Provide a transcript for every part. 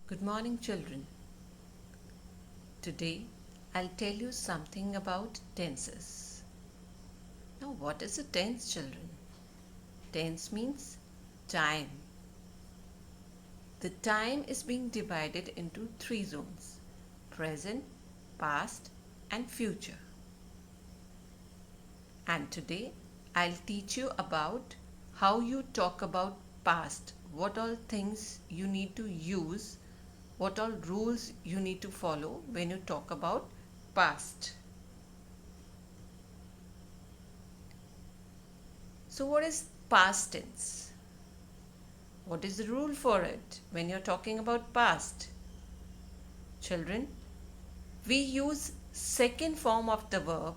Good morning, children. Today I'll tell you something about tenses. Now, what is a tense, children? Tense means time. The time is being divided into three zones: present, past, and future. And today I'll teach you about how you talk about past, what all things you need to use, what all rules you need to follow when you talk about past. So, what is past tense? What is the rule for it when you're talking about past? Children, we use second form of the verb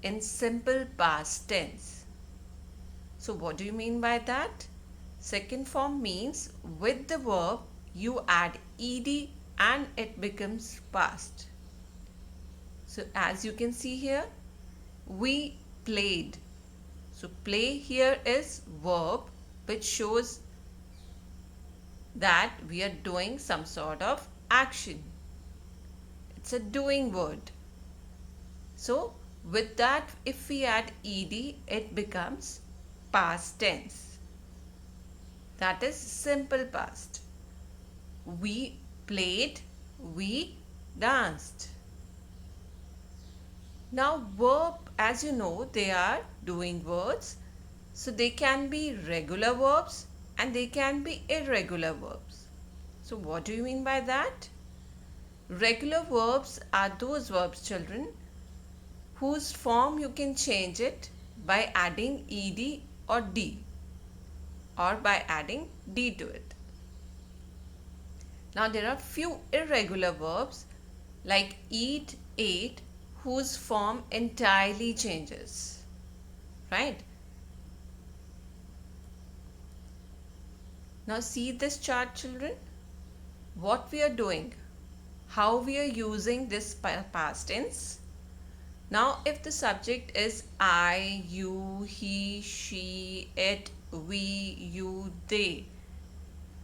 in simple past tense. So, what do you mean by that? Second form means with the verb you add ed and it becomes past. So, as you can see here, we played. So, play here is verb which shows that we are doing some sort of action. It's a doing word. So, with that, if we add ed, it becomes past tense. That is simple past. We played, we danced. Now, verb, as you know, they are doing words. So, they can be regular verbs and they can be irregular verbs. So, what do you mean by that? Regular verbs are those verbs, children, whose form you can change it by adding ed or d or by adding d to it. Now there are few irregular verbs like eat, ate, whose form entirely changes. Right? Now see this chart, children. What we are doing, how we are using this past tense. Now if the subject is I, you, he, she, it, we, you, they,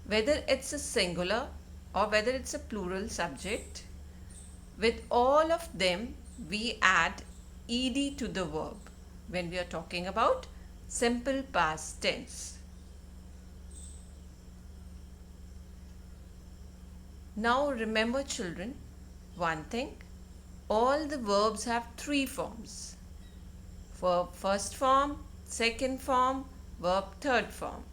whether it's a singular or whether it's a plural subject, with all of them we add ed to the verb when we are talking about simple past tense. Now remember, children, one thing, all the verbs have three forms: verb first form, second form, verb third form.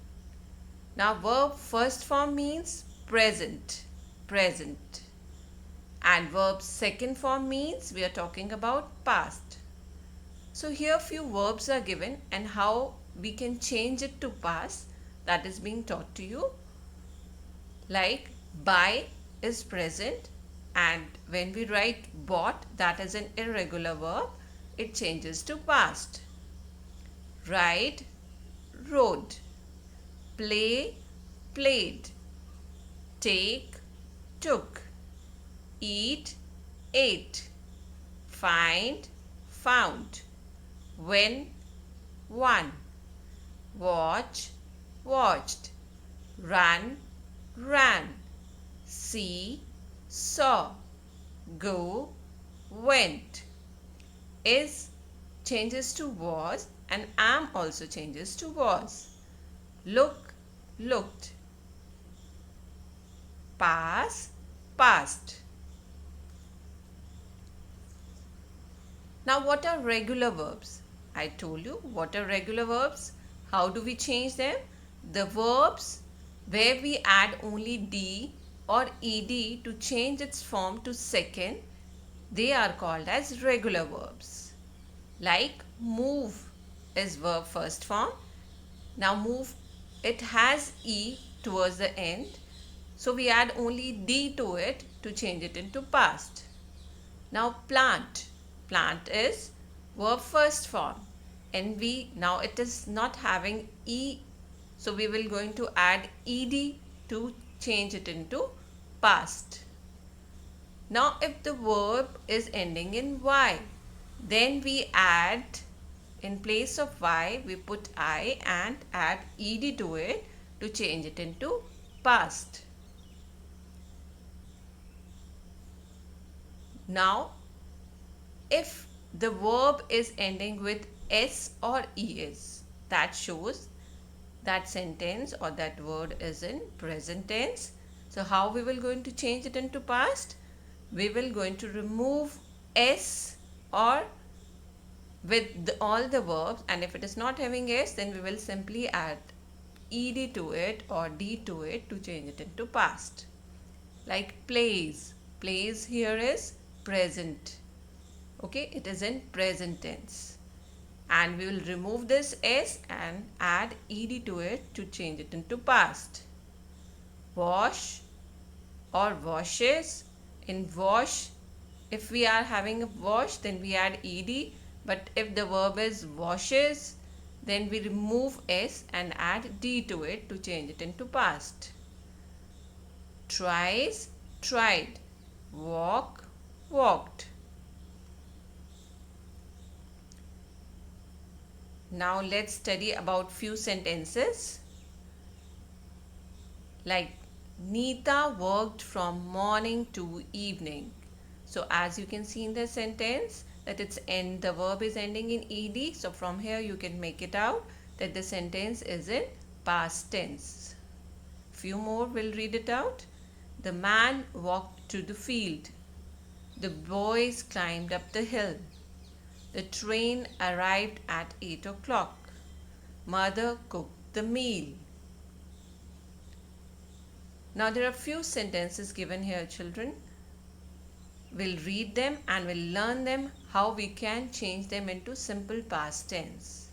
Now verb first form means present, present, and verb second form means we are talking about past. So here few verbs are given and how we can change it to past, that is being taught to you. Like buy is present, and when we write bought, that is an irregular verb, it changes to past. Ride, rode. Play, played. Take, took. Eat, ate. Find, found. Win, won. Watch, watched. Run, ran. See, saw. Go, went. Is changes to was and am also changes to was. Look, looked. Pass, passed. Now what are regular verbs? I told you what are regular verbs. How do we change them? The verbs where we add only d or ed to change its form to second, they are called as regular verbs. Like move is verb first form. Now move, it has e towards the end, so we add only d to it to change it into past. Now plant, plant is verb first form, and now it is not having e, so we will going to add ed to change it into past. Now if the verb is ending in y, then we add, in place of y we put I and add ed to it to change it into past. Now if the verb is ending with s or es, that shows that sentence or that word is in present tense. So how we will going to change it into past? We will going to remove s or with all the verbs, and if it is not having s, then we will simply add ed to it or d to it to change it into past. Like plays. Plays here is present. Okay, it is in present tense. And we will remove this s and add ed to it to change it into past. Wash or washes. In wash, if we are having a wash, then we add ed, but if the verb is washes, then we remove s and add d to it to change it into past. Tries, tried. Walk, walked. Now let's study about few sentences. Like Neeta worked from morning to evening. So as you can see in the sentence that the verb is ending in ed. So from here you can make it out that the sentence is in past tense. Few more will read it out. The man walked to the field. The boys climbed up the hill. The train arrived at 8 o'clock. Mother cooked the meal. Now there are few sentences given here, children. We'll read them and we'll learn them how we can change them into simple past tense.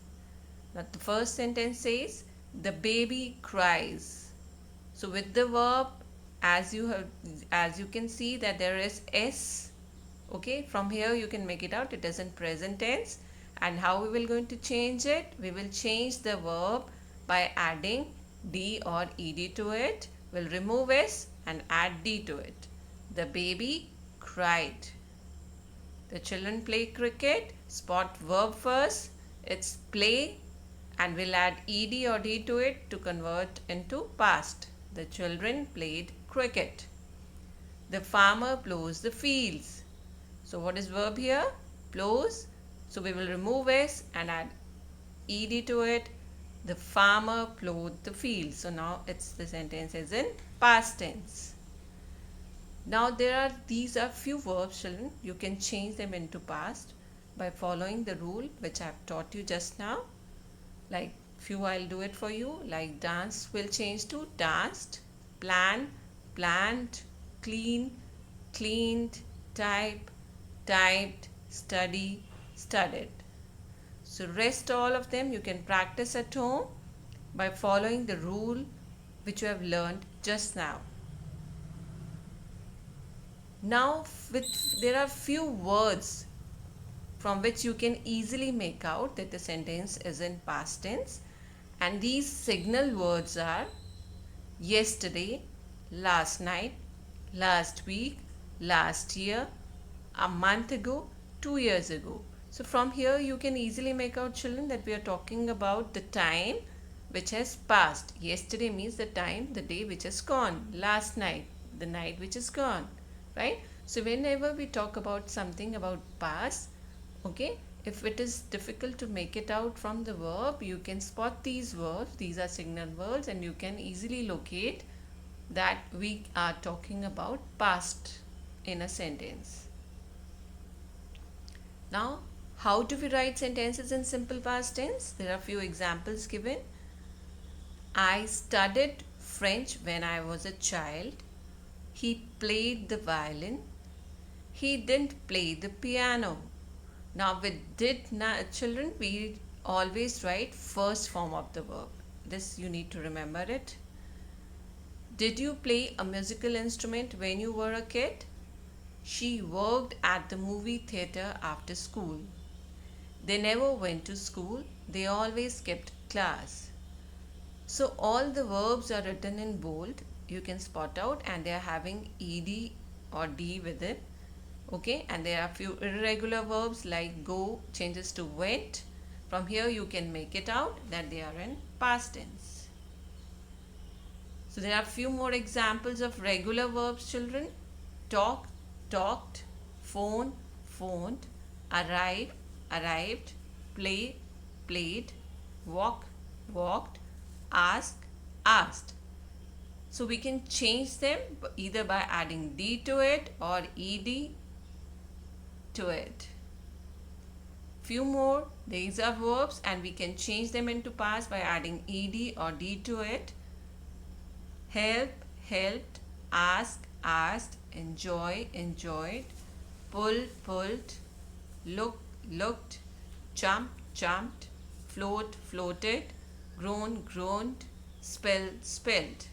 Now the first sentence says, the baby cries. So with the verb, as you can see that there is s. Okay, from here you can make it out. It is in present tense. And how we will going to change it? We will change the verb by adding d or ed to it. We'll remove s and add d to it. The baby cried. The children play cricket. Spot verb first. It's play, and we'll add ed or d to it to convert into past. The children played cricket. The farmer plows the fields. So what is verb here? Plows. So we will remove s and add ed to it. The farmer plowed the field. So now the sentence is in past tense. Now these are few verbs, children. You can change them into past by following the rule which I have taught you just now. Like few I'll do it for you. Like dance will change to danced, plan, planned, clean, cleaned, type, typed, study, studied. So rest all of them you can practice at home by following the rule which you have learned just now. Now there are few words from which you can easily make out that the sentence is in past tense, and these signal words are yesterday, last night, last week, last year, a month ago, 2 years ago. So from here you can easily make out, children, that we are talking about the time which has passed. Yesterday means the time, the day which has gone. Last night, the night which is gone. Right? So whenever we talk about something about past, okay, if it is difficult to make it out from the verb, you can spot these verbs. These are signal words, and you can easily locate that we are talking about past in a sentence. Now, how do we write sentences in simple past tense? There are few examples given. I studied French when I was a child. He played the violin. He didn't play the piano. Now with children, we always write first form of the verb. This you need to remember it. Did you play a musical instrument when you were a kid? She worked at the movie theater after school. They never went to school. They always skipped class. So all the verbs are written in bold. You can spot out, and they are having ed or d with it. Okay, and there are few irregular verbs like go changes to went. From here you can make it out that they are in past tense. So there are few more examples of regular verbs, children. Talk, talked, phone, phoned, arrive, arrived, play, played, walk, walked, ask, asked. So we can change them either by adding D to it or ED to it. Few more, these are verbs and we can change them into past by adding ED or D to it. Help, helped, ask, asked, enjoy, enjoyed, pull, pulled, look, looked, jump, jumped, float, floated, groan, groaned, spell, spelled.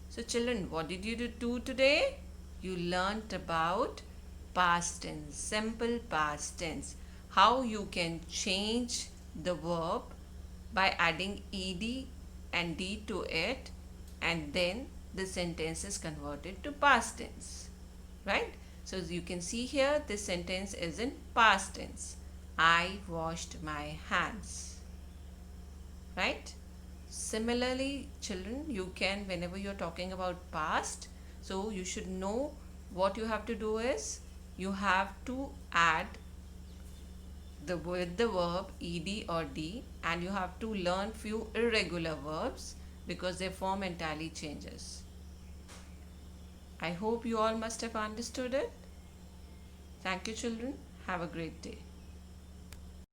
So children, what did you do today? You learnt about past tense, simple past tense. How you can change the verb by adding ed and d to it, and then the sentence is converted to past tense. Right? So you can see here this sentence is in past tense. I washed my hands. Right? Similarly, children, you can, whenever you're talking about past, so you should know what you have to do is you have to add with the verb ed or d, and you have to learn few irregular verbs because their form entirely changes. I hope you all must have understood it. Thank you, children. Have a great day.